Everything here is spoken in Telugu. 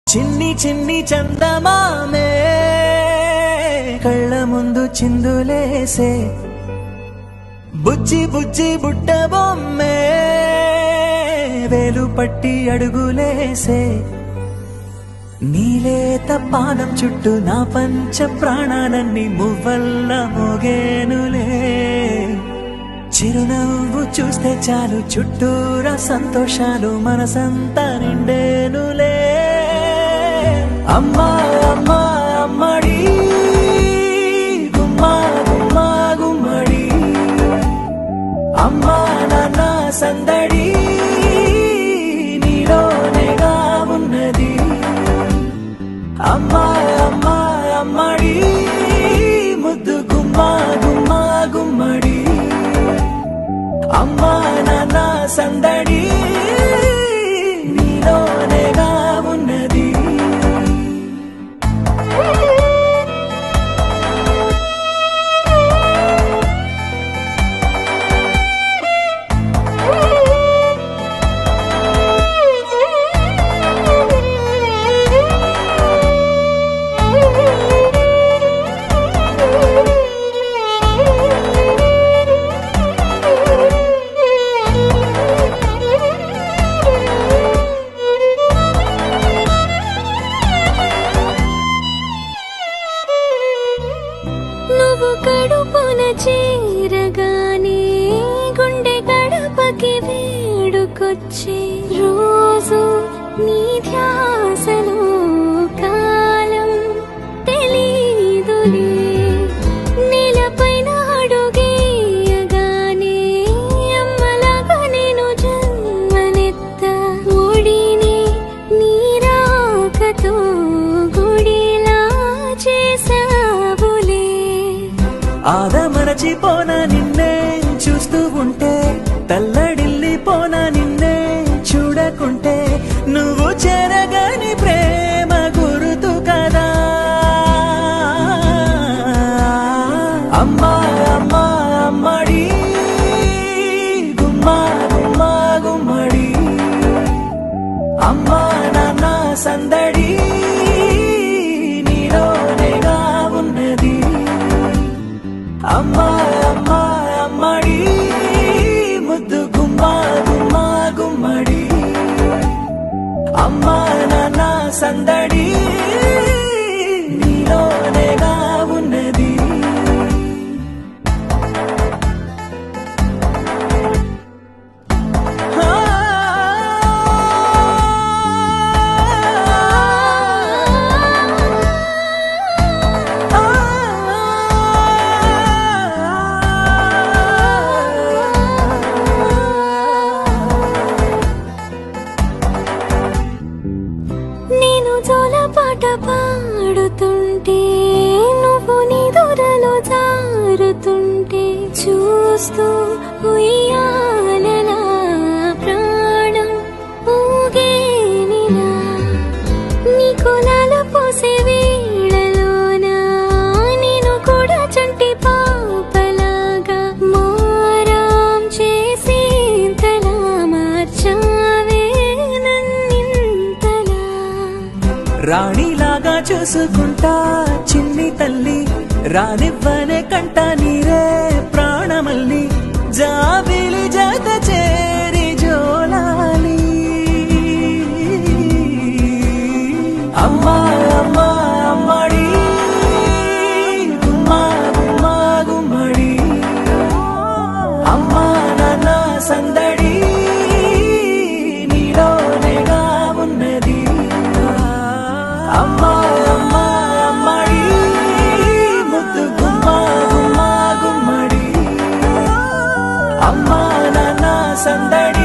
చిన్ని చిన్ని చందమామే కళ్ళ ముందు చిందులేసే బుజ్జి బుజ్జి బుట్ట బొమ్మే వేలు పట్టి అడుగులేసే నీలేత పాదం చుట్టూ నా పంచ ప్రాణాలన్నీ మువ్వల్ల మోగేనులే చిరునవ్వు చూస్తే చాలు చుట్టూరా సంతోషాలు మనసంతా నిండేనులే అమ్మా అమ్మా అమ్మడి గుమ్మా గుమ్మా గుమ్మడి అమ్మా నాన్న సందడి నీలోనేగా ఉన్నది అమ్మా అమ్మా అమ్మడి ముద్దు గుమ్మా గుమ్మా గుమ్మడి అమ్మా నాన్న సందడి నీలోనేగా ఉన్నది కడుపున చేరగానే గుండె గడపకి వేడుకొచ్చే రోజు నీ ధ్యాసలో కాలం తెలీదులే నేలపైన అడుగేయగానే అమ్మలాగా నేను జన్మనెత్త ఒడిని నీ రాకతో గుడిలా చేసావులే ఆదమరచిపోనా నిన్నే చూస్తూ ఉంటే తల్లడిల్లిపోనా నిన్నే చూడకుంటే నువ్వు చెరగని ప్రేమ గురుతు కదా అమ్మా అమ్మా అమ్మడి గుమ్మా గుమ్మా గుమ్మడి అమ్మా నాన్న సందడి నీలోనేగా ఉన్నది అమ్మా అమ్మా అమ్మడి ముద్దు గుమ్మా గుమ్మా గుమ్మడి అమ్మా నాన్న సందడి నీలోనేగా ఉన్నది పాట పాడుతుంటే నువ్వు నిదురలో జారుతుంటే చూస్తూ ఉయ్యాలలా ప్రాణం ఊగేనిలా నీ కులాల పోసే వేళలోన నేను కూడా చంటి పాపలాగా మారాం చేసేంతలా మార్చావే నన్నింతలా రాణిలాగా చూసుకుంటా చిన్ని తల్లి రానివ్వనే కంట నీరే ప్రాణమల్లి జాబిలి జత చేరి జోలాలి అమ్మా అమ్మా అమ్మడి గుమ్మా గుమ్మా గుమ్మడి అమ్మా నాన్న సందడి నీలోనేగా ఉన్నది అమ్మా అమ్మా అమ్మడి ముద్దు గుమ్మా గుమ్మా గుమ్మడి అమ్మా నాన్న సందడి